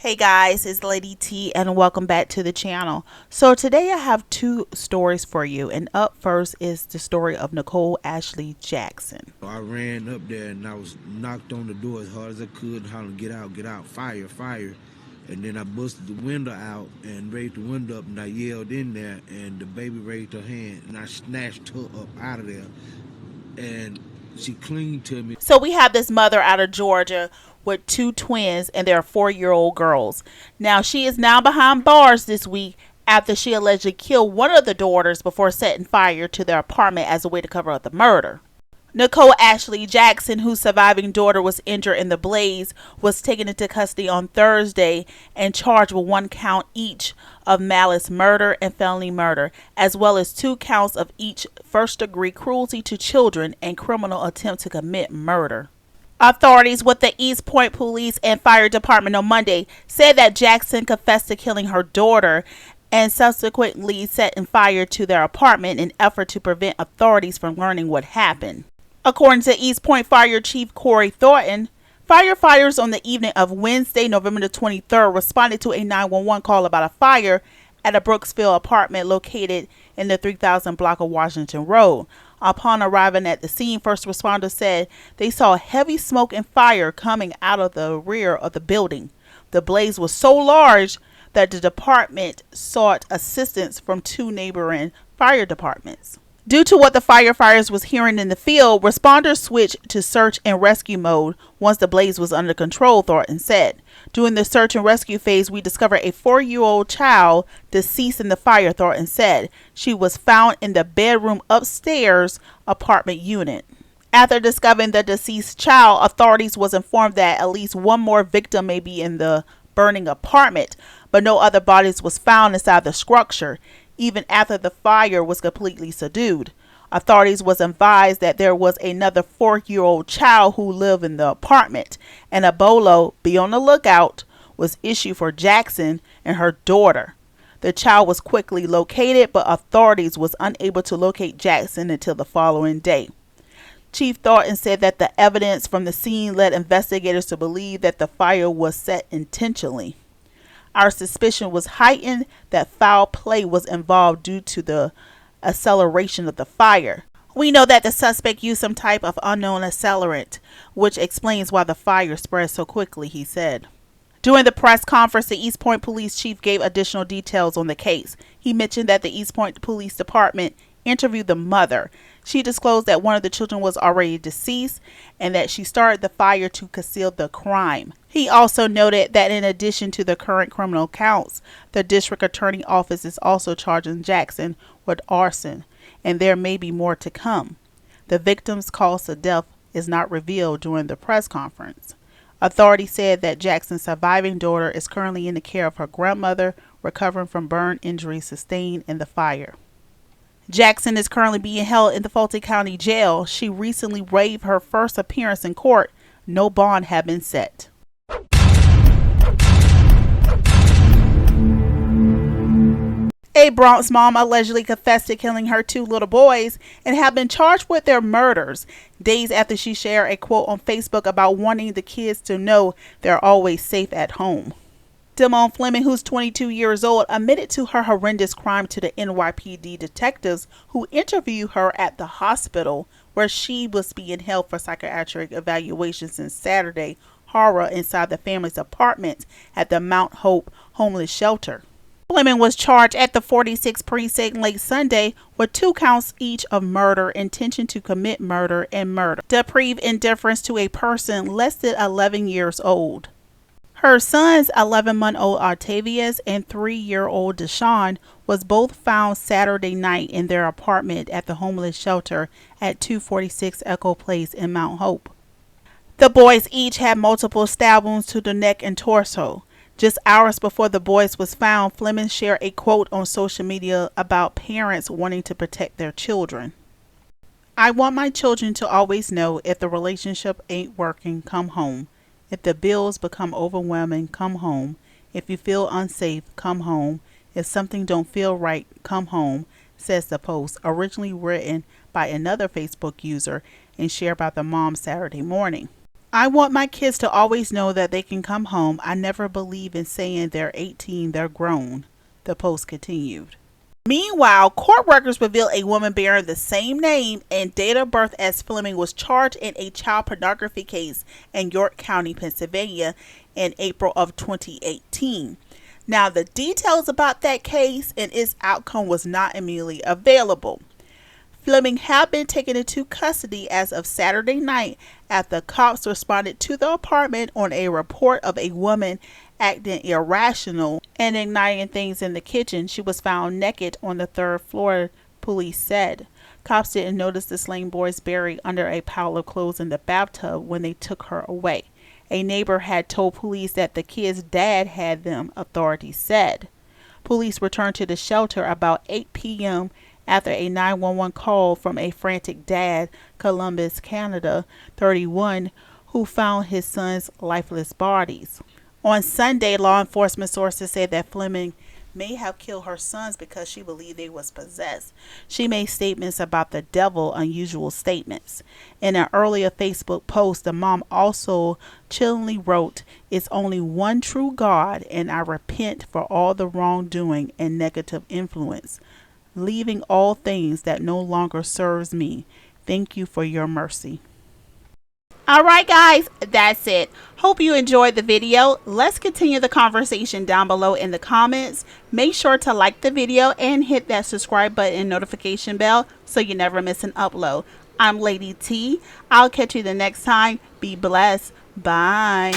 Hey guys, it's Lady T and welcome back to the channel. So today I have two stories for you, and up first is the story of Nicole Ashley Jackson. I ran up there and I was knocked on the door as hard as I could, hollering, get out, fire, fire. And then I busted the window out and raised the window up and I yelled in there and the baby raised her hand and I snatched her up out of there and she clinged to me. So we have this mother out of Georgia with two twins and their 4-year-old girls. Now she is now behind bars this week after she allegedly killed one of the daughters before setting fire to their apartment as a way to cover up the murder. Nicole Ashley Jackson, whose surviving daughter was injured in the blaze, was taken into custody on Thursday and charged with 1 count each of malice murder and felony murder, as well as 2 counts of each first-degree cruelty to children and criminal attempt to commit murder. Authorities with the East Point Police and Fire Department on Monday said that Jackson confessed to killing her daughter and subsequently setting fire to their apartment in an effort to prevent authorities from learning what happened. According to East Point Fire Chief Corey Thornton, firefighters on the evening of Wednesday, November the 23rd, responded to a 911 call about a fire at a Brooksville apartment located in the 3000 block of Washington Road. Upon arriving at the scene, first responders said they saw heavy smoke and fire coming out of the rear of the building. The blaze was so large that the department sought assistance from 2 neighboring fire departments. Due to what the firefighters was hearing in the field, responders switched to search and rescue mode once the blaze was under control, Thornton said. During the search and rescue phase, we discovered a 4-year-old child deceased in the fire, Thornton said. She was found in the bedroom upstairs apartment unit. After discovering the deceased child, authorities was informed that at least one more victim may be in the burning apartment, but no other bodies was found inside the structure, even after the fire was completely subdued. Authorities was advised that there was another 4-year-old child who lived in the apartment, and a bolo, be on the lookout, was issued for Jackson and her daughter. The child was quickly located, but authorities was unable to locate Jackson until the following day. Chief Thornton said that the evidence from the scene led investigators to believe that the fire was set intentionally. Our suspicion was heightened that foul play was involved due to the acceleration of the fire. We know that the suspect used some type of unknown accelerant, which explains why the fire spread so quickly, he said. During the press conference, the East Point Police Chief gave additional details on the case. He mentioned that the East Point Police Department interviewed the mother. She disclosed that one of the children was already deceased and that she started the fire to conceal the crime. He also noted that in addition to the current criminal counts, the district attorney office is also charging Jackson with arson, and there may be more to come. The victim's cause of death is not revealed during the press conference. Authorities said that Jackson's surviving daughter is currently in the care of her grandmother, recovering from burn injuries sustained in the fire. Jackson is currently being held in the Fulton County Jail. She recently waived her first appearance in court. No bond had been set. A Bronx mom allegedly confessed to killing her 2 little boys and have been charged with their murders days after she shared a quote on Facebook about wanting the kids to know they're always safe at home. Dimone Fleming, who's 22 years old, admitted to her horrendous crime to the NYPD detectives who interviewed her at the hospital where she was being held for psychiatric evaluation since Saturday. Horror inside the family's apartment at the Mount Hope homeless shelter. Fleming was charged at the 46th precinct late Sunday with 2 counts each of murder, intention to commit murder, and murder. Depraved indifference to a person less than 11 years old. Her sons, 11-month-old Octavius and 3-year-old Deshaun, was both found Saturday night in their apartment at the homeless shelter at 246 Echo Place in Mount Hope. The boys each had multiple stab wounds to the neck and torso. Just hours before the boys was found, Fleming shared a quote on social media about parents wanting to protect their children. I want my children to always know if the relationship ain't working, come home. If the bills become overwhelming, come home. If you feel unsafe, come home. If something don't feel right, come home, says the post, originally written by another Facebook user and shared by the mom Saturday morning. I want my kids to always know that they can come home. I never believe in saying they're 18, they're grown, the post continued. Meanwhile, court records reveal a woman bearing the same name and date of birth as Fleming was charged in a child pornography case in York County, Pennsylvania in April of 2018. Now, the details about that case and its outcome was not immediately available. Fleming had been taken into custody as of Saturday night after cops responded to the apartment on a report of a woman acting irrational and igniting things in the kitchen. She was found naked on the third floor, police said. Cops didn't notice the slain boys buried under a pile of clothes in the bathtub when they took her away. A neighbor had told police that the kids' dad had them, authorities said. Police returned to the shelter about 8 p.m. after a 911 call from a frantic dad, Columbus, Canada, 31, who found his son's lifeless bodies. On Sunday, law enforcement sources said that Fleming may have killed her sons because she believed they was possessed. She made statements about the devil, unusual statements. In an earlier Facebook post, the mom also chillingly wrote, "It's only one true God, and I repent for all the wrongdoing and negative influence, leaving all things that no longer serves me. Thank you for your mercy." Alright guys, that's it. Hope you enjoyed the video. Let's continue the conversation down below in the comments. Make sure to like the video and hit that subscribe button and notification bell so you never miss an upload. I'm Lady T. I'll catch you the next time. Be blessed. Bye.